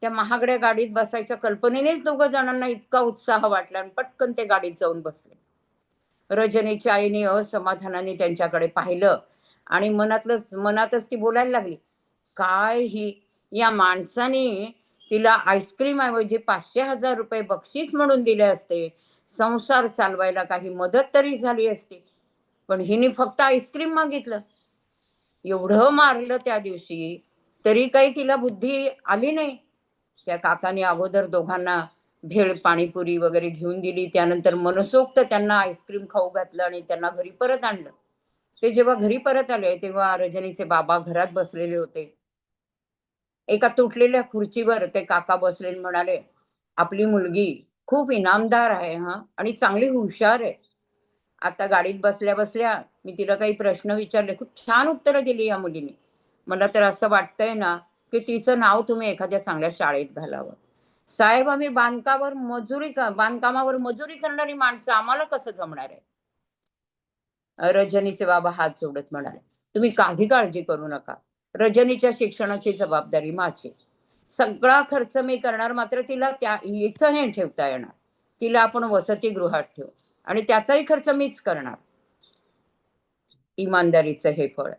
[SPEAKER 7] त्या महागड्या गाडीत बसायच्या कल्पनेनेच दोघं जणांना इतका उत्साह वाटला आणि पटकन ते गाडीत जाऊन बसले. रजनीच्या आईने असमाधानाने त्यांच्याकडे पाहिलं आणि मनातच ती बोलायला लागली, काय ही, या माणसाने तिला आईस्क्रीम ऐवजी 500,000 रुपये बक्षीस म्हणून दिले असते, संसार चालवायला काही मदत तरी झाली असती, पण हिने फक्त आईस्क्रीम मागितलं. एवढं मारलं त्या दिवशी तरी काही तिला बुद्धी आली नाही. त्या काकाने अगोदर दोघांना भेळ पाणीपुरी वगैरे घेऊन दिली. त्यानंतर मनसोक्त त्यांना आईस्क्रीम खाऊ घातलं आणि त्यांना घरी परत आणलं. ते जेव्हा घरी परत आले तेव्हा रजनीचे बाबा घरात बसलेले होते. एका तुटलेल्या खुर्चीवर ते काका बसले आणि म्हणाले, आपली मुलगी खूप इनामदार आहे हा, आणि चांगली हुशार आहे. आता गाडीत बसल्या बसल्या मी तिला काही प्रश्न विचारले, खूप छान उत्तरं दिली या मुलीने. मला तर असं वाटतंय ना की तिचं नाव तुम्ही एखाद्या चांगल्या शाळेत घालावं. साहेब, आम्ही बांधकामावर मजुरी करणारी माणसं, आम्हाला कसं जमणार आहे? रजनीचे बाबा हात जोडत म्हणाले, तुम्ही काही काळजी करू नका. रजनीच्या शिक्षणाची जबाबदारी माझी. सगळा खर्च मी करणार, मात्र तिला इथं नाही ठेवता येणार. तिला आपण वसतिगृहात ठेवू आणि त्याचाही खर्च मीच करणार. इमानदारीचं हे फळ.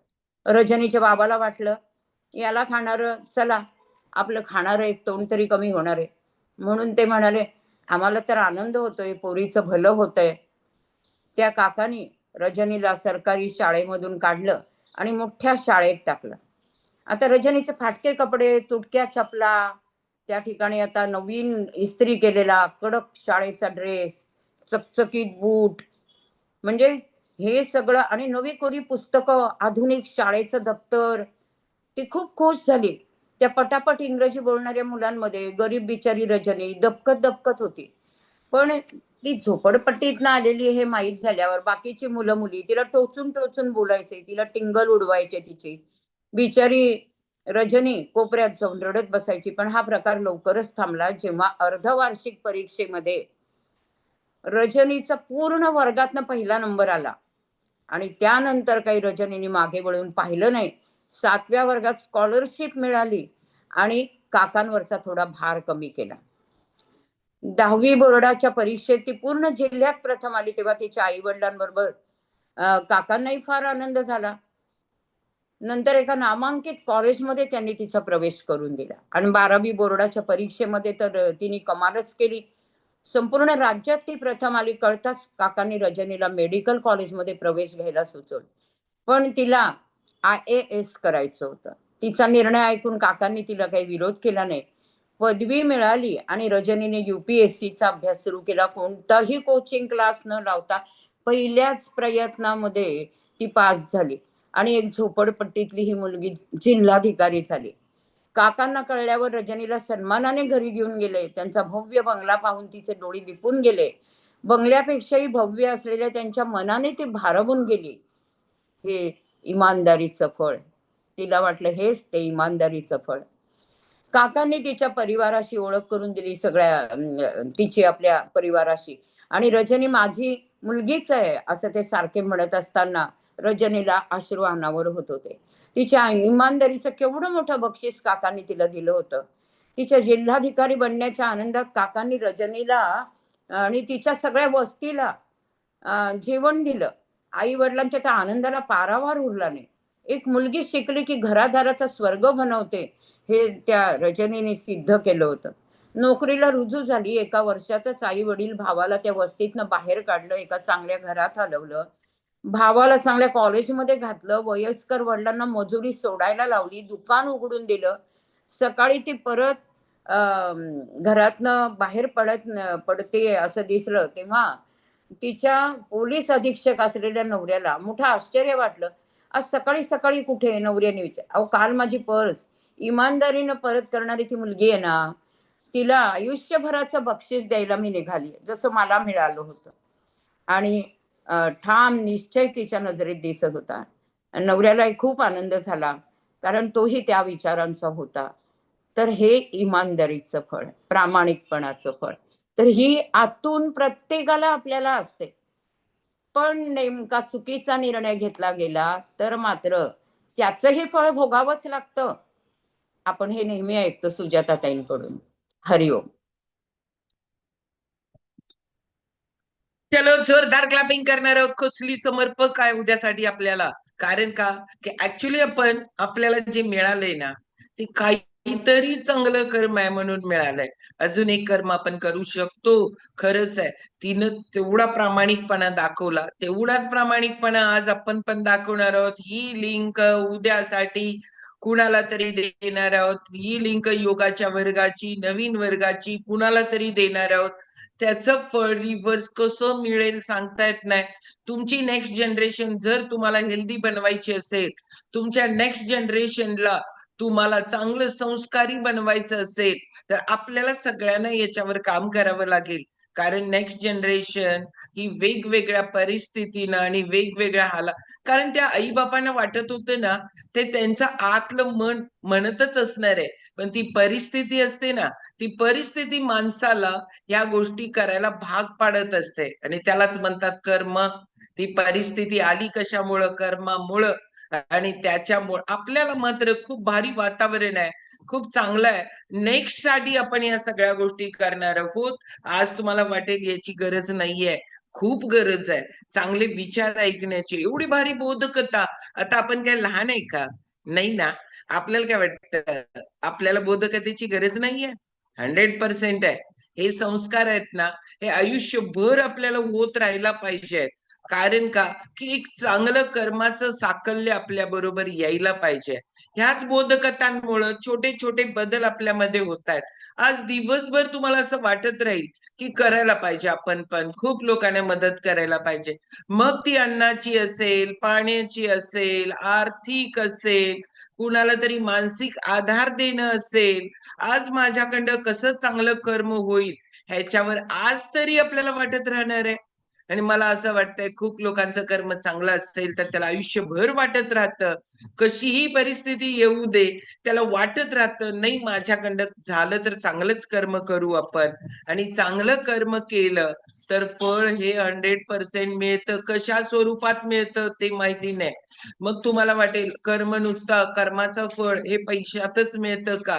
[SPEAKER 7] रजनीच्या बाबाला वाटलं, याला खाणारं, चला आपलं खाणारं एक तोंड तरी कमी होणार आहे. म्हणून ते म्हणाले, आम्हाला तर आनंद होतोय, पोरीचं भलं होतंय. त्या काकानी रजनीला सरकारी शाळेमधून काढलं आणि मोठ्या शाळेत टाकलं. आता रजनीचे फाटके कपडे, तुटक्या चपला, त्या ठिकाणी आता नवीन इस्त्री केलेला कडक शाळेचा ड्रेस, चकचकीत बूट, म्हणजे हे सगळं आणि नवी कोरी पुस्तकं, आधुनिक शाळेचं दप्तर. ती खूप खुश झाली. त्या पटापट इंग्रजी बोलणाऱ्या मुलांमध्ये गरीब बिचारी रजनी दबकत दबकत होती. पण ती झोपडपट्टीतनं आलेली हे माहीत झाल्यावर बाकीची मुलं मुली तिला टोचून टोचून बोलायचे, तिला टिंगल उडवायचे तिची. बिचारी रजनी कोपऱ्यात जाऊन रडत बसायची. पण हा प्रकार लवकरच थांबला जेव्हा अर्धवार्षिक परीक्षेमध्ये रजनीचा पूर्ण वर्गातनं पहिला नंबर आला आणि त्यानंतर काही रजनीने मागे वळून पाहिलं नाही. 7व्या वर्गात स्कॉलरशिप मिळाली आणि काकांवरचा थोडा भार कमी केला. 10वी बोर्डाच्या परीक्षेत ती पूर्ण जिल्ह्यात प्रथम आली. तेव्हा तिच्या आई वडिलांबरोबर काकांनाही फार आनंद झाला. नंतर एका नामांकित कॉलेजमध्ये त्यांनी तिचा प्रवेश करून दिला आणि 12वी बोर्डाच्या परीक्षेमध्ये तर तिने कमालच केली. संपूर्ण राज्यात ती प्रथम आली. कळताच काकांनी रजनीला मेडिकल कॉलेजमध्ये प्रवेश घ्यायला सुचवलं. पण तिला IAS करायचं होतं. तिचा निर्णय ऐकून काकांनी तिला काही विरोध केला नाही. पदवी मिळाली आणि रजनीने UPSCचा अभ्यास सुरू केला. कोणताही कोचिंग क्लास न लावता पहिल्याच प्रयत्नामध्ये ती पास झाली आणि एक झोपडपट्टीतली ही मुलगी जिल्हाधिकारी झाली. काकांना कळल्यावर रजनीला सन्मानाने घरी घेऊन गेले. त्यांचा भव्य बंगला पाहून तिचे डोळे दिपून गेले. बंगल्यापेक्षाही भव्य असलेल्या त्यांच्या मनाने ती भारावून गेली. हे इमानदारीचं फळ. तिला वाटलं हेच ते इमानदारीचं फळ. काकांनी तिच्या परिवाराशी ओळख करून दिली, सगळ्या तिची आपल्या परिवाराशी. आणि रजनी माझी मुलगीच आहे असं ते सारखे म्हणत असताना रजनीला अश्रू अनावर होत होते. तिच्या इमानदारीचं केवढं मोठं बक्षीस काकांनी तिला दिलं होतं. तिच्या जिल्हाधिकारी बनण्याच्या आनंदात काकांनी रजनीला आणि तिच्या सगळ्या वस्तीला जेवण दिलं. आई वडिलांच्या त्या आनंदाला पारावार उरला नाही. एक मुलगी शिकली की घरादाराचा स्वर्ग बनवते हे त्या रजनीने सिद्ध केलं होतं. नोकरीला रुजू झाली. 1 वर्षातच आई वडील भावाला त्या वस्तीतनं बाहेर काढलं, एका चांगल्या घरात हलवलं. भावाला चांगल्या कॉलेजमध्ये घातलं. वयस्कर वडिलांना मजुरी सोडायला लावली. दुकान उघडून दिलं. सकाळी ती परत घरातनं बाहेर पडते असं दिसलं तेव्हा तिच्या पोलीस अधीक्षक असलेल्या नवऱ्याला मोठं आश्चर्य वाटलं. आज सकाळी सकाळी कुठे? नवऱ्याने विचारलं. अहो, काल माझी पर्स इमानदारीनं परत करणारी ती मुलगी आहे ना, तिला आयुष्यभराचं बक्षीस द्यायला मी निघाली, जसं मला मिळालं होतं. आणि ठाम निश्चय तिच्या नजरेत दिसत होता. नवऱ्यालाही खूप आनंद झाला, कारण तोही त्या विचारांचा होता. तर हे इमानदारीचं फळ, प्रामाणिकपणाचं फळ. तर ही आतून प्रत्येकाला आपल्याला असते. पण नेमका चुकीचा निर्णय घेतला गेला तर मात्र त्याचंही फळ भोगावंच लागतं. आपण हे नेहमी ऐकतो सुजाताताईंकडून. हरिओम.
[SPEAKER 1] चलो, जोरदार क्लॅपिंग करणार आहोत. कसली समर्पक आहे उद्यासाठी आपल्याला. कारण का की ऍक्च्युली आपण आपल्याला जे मिळालंय ना ते काहीतरी चांगलं कर्म आहे म्हणून मिळालंय. अजून एक कर्म आपण करू शकतो. खरंच आहे, तिनं तेवढा प्रामाणिकपणा दाखवला, तेवढाच प्रामाणिकपणा आज आपण पण दाखवणार आहोत. ही लिंक उद्यासाठी कुणाला तरी देणार आहोत. ही लिंक योगाच्या वर्गाची, नवीन वर्गाची कुणाला तरी देणार आहोत. त्याचं फळ रिव्हर्स कसं मिळेल सांगता येत नाही. तुमची नेक्स्ट जनरेशन जर तुम्हाला हेल्दी बनवायची असेल, तुमच्या नेक्स्ट जनरेशनला तुम्हाला चांगलं संस्कारी बनवायचं असेल, तर आपल्याला सगळ्यांना याच्यावर काम करावं लागेल. कारण नेक्स्ट जनरेशन ही वेगवेगळ्या परिस्थितीनं आणि वेगवेगळ्या कारण त्या आई बापांना वाटत होतं ना, ते त्यांचं आतलं मन म्हणतच असणार आहे. पण ती परिस्थिती असते ना, ती परिस्थिती माणसाला या गोष्टी करायला भाग पाडत असते आणि त्यालाच म्हणतात कर्म. ती परिस्थिती आली कशामुळं? कर्मामुळं. आणि त्याच्यामुळे आपल्याला मात्र खूप भारी वातावरण आहे, खूप चांगलं आहे. नेक्स्ट साठी आपण या सगळ्या गोष्टी करणार आहोत. आज तुम्हाला वाटेल याची गरज नाहीये, खूप गरज आहे चांगले विचार ऐकण्याची. एवढी भारी बोधकता. आता आपण काय लहान आहे का? नाही ना. आपल्याला काय वाटतं? आपल्याला बोधकतेची गरज नाहीये? 100% आहे. हे संस्कार आहेत ना, हे आयुष्यभर आपल्याला होत राहायला पाहिजे. कारण का की एक चांगलं कर्माचं साकल्य आपल्या बरोबर यायला पाहिजे. ह्याच बोधकथांमुळे छोटे छोटे बदल आपल्यामध्ये होत आहेत. आज दिवसभर तुम्हाला असं वाटत राहील की करायला पाहिजे, आपण पण खूप लोकांना मदत करायला पाहिजे. मग ती अन्नाची असेल, पाण्याची असेल, आर्थिक असेल, कुणाला तरी मानसिक आधार देणं असेल. आज माझ्याकडं कसं चांगलं कर्म होईल ह्याच्यावर आज तरी आपल्याला वाटत राहणार आहे. आणि मला असं वाटतंय खूप लोकांचं कर्म चांगलं असेल तर त्याला आयुष्यभर वाटत राहतं, कशीही परिस्थिती येऊ दे त्याला वाटत राहतं, नाही माझ्याकडं झालं तर चांगलंच कर्म करू आपण. आणि चांगलं कर्म केलं तर फळ हे 100% मिळतं. कशा स्वरूपात मिळतं ते माहिती नाही. मग तुम्हाला वाटेल कर्म नुसतं कर्माचं फळ हे पैशातच मिळतं का?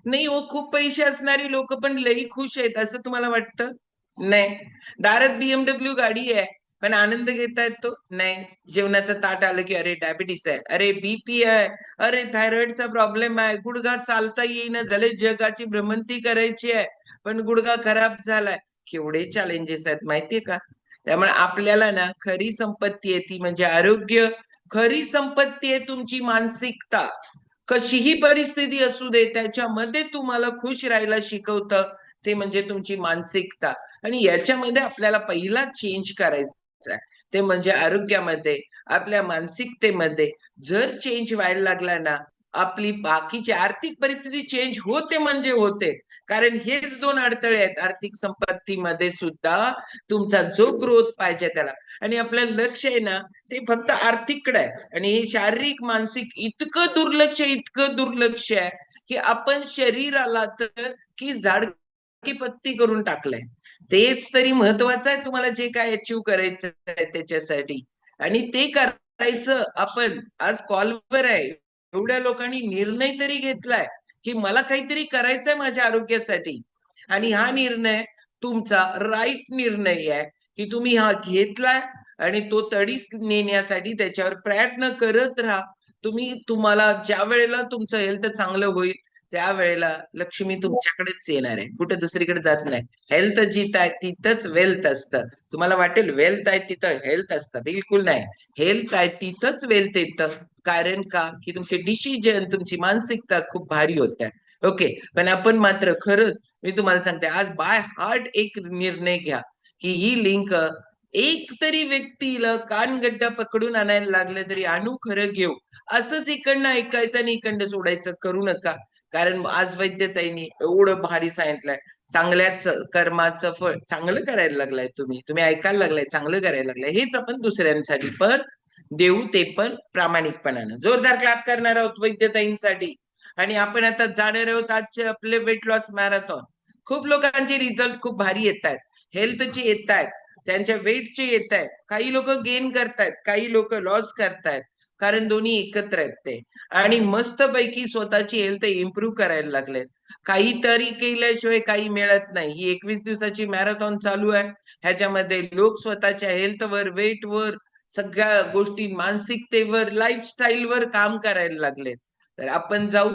[SPEAKER 1] नाही हो, खूप पैसे असणारी लोक पण लई खुश आहेत असं तुम्हाला वाटतं? नाही. दारात BMW गाडी आहे पण आनंद घेता येतो? नाही. जेवणाचं ताट आलं की अरे डायबिटीस आहे, अरे बीपी आहे, अरे थायरॉइडचा प्रॉब्लेम आहे, गुडघा चालता येईना झाले, जगाची भ्रमंती करायची आहे पण गुडघा खराब झालाय. केवढे चॅलेंजेस आहेत माहितीये का? त्यामुळे आपल्याला ना खरी संपत्ती आहे ती म्हणजे आरोग्य. खरी संपत्ती आहे तुमची मानसिकता. कशीही परिस्थिती असू दे त्याच्यामध्ये तुम्हाला खुश राहायला शिकवतं ते म्हणजे तुमची मानसिकता. आणि याच्यामध्ये आपल्याला पहिला चेंज करायचा आहे ते म्हणजे आरोग्यामध्ये, आपल्या मानसिकतेमध्ये. जर चेंज व्हायला लागला ना आपली बाकीची आर्थिक परिस्थिती चेंज होते म्हणजे होते. कारण हेच दोन अडथळे आहेत आर्थिक संपत्तीमध्ये सुद्धा. तुमचा जो ग्रोथ पाहिजे त्याला, आणि आपलं लक्ष आहे ना ते फक्त आर्थिककडे आहे. आणि हे शारीरिक मानसिक इतकं दुर्लक्ष आहे की आपण शरीराला तर की की पत्ती करून टाकलंय. तेच तरी महत्वाचं आहे तुम्हाला जे काय अचीव करायचं आहे त्याच्यासाठी. आणि ते करायचं आपण आज कॉलवर आहे. एवढ्या लोकांनी निर्णय तरी घेतलाय की मला काहीतरी करायचंय माझ्या आरोग्यासाठी. आणि हा निर्णय तुमचा राईट निर्णय आहे की तुम्ही हा घेतलाय आणि तो तडीस नेण्यासाठी त्याच्यावर प्रयत्न करत राहा. तुम्हाला ज्या वेळेला तुमचं हेल्थ चांगलं होईल त्यावेळेला लक्ष्मी तुमच्याकडेच येणार आहे, कुठे दुसरीकडे जात नाही. हेल्थ जिथं आहे तिथंच वेल्थ असतं. तुम्हाला वाटेल वेल्थ आहे तिथं हेल्थ असतं, बिलकुल नाही. हेल्थ आहे तिथंच वेल्थ येतं. कारण का की तुमचे डिसिजन, तुमची मानसिकता खूप भारी होत आहे. ओके. पण आपण मात्र खरंच मी तुम्हाला सांगते आज बाय हार्ट एक निर्णय घ्या की ही लिंक एक तरी व्यक्तीला कानगड्डा पकडून आणायला लागलं तरी आणू, खरं घेऊ. असंच इकडनं ऐकायचं आणि इकडनं सोडायचं करू नका. कारण आज वैद्यताईंनी एवढं भारी सांगितलंय, चांगल्याच कर्माचं फळ चांगलं करायला लागलाय. तुम्ही ऐकायला लागलाय, चांगलं करायला लागलाय. हेच आपण दुसऱ्यांसाठी पण देऊ, ते पण प्रामाणिकपणानं. जोरदार क्लॅप करणार आहोत वैद्यताईंसाठी. आणि आपण आता जाणार आहोत आजचे आपले वेट लॉस मॅरेथॉन. खूप लोकांचे रिझल्ट खूप भारी येत आहेत, हेल्थचे येत आहेत, त्यांच्या वेटचे येत आहेत. काही लोक गेन करतायत, काही लोक लॉस करतायत, कारण दोन्ही एकत्र आहेत ते. आणि मस्तपैकी स्वतःची हेल्थ इम्प्रूव्ह करायला लागलेत. काहीतरी केल्याशिवाय काही मिळत नाही. ही 21 दिवसाची मॅरेथॉन चालू आहे. ह्याच्यामध्ये लोक स्वतःच्या हेल्थवर, वेटवर, सगळ्या गोष्टी, मानसिकतेवर, लाईफस्टाईलवर काम करायला लागलेत. तर आपण जाऊ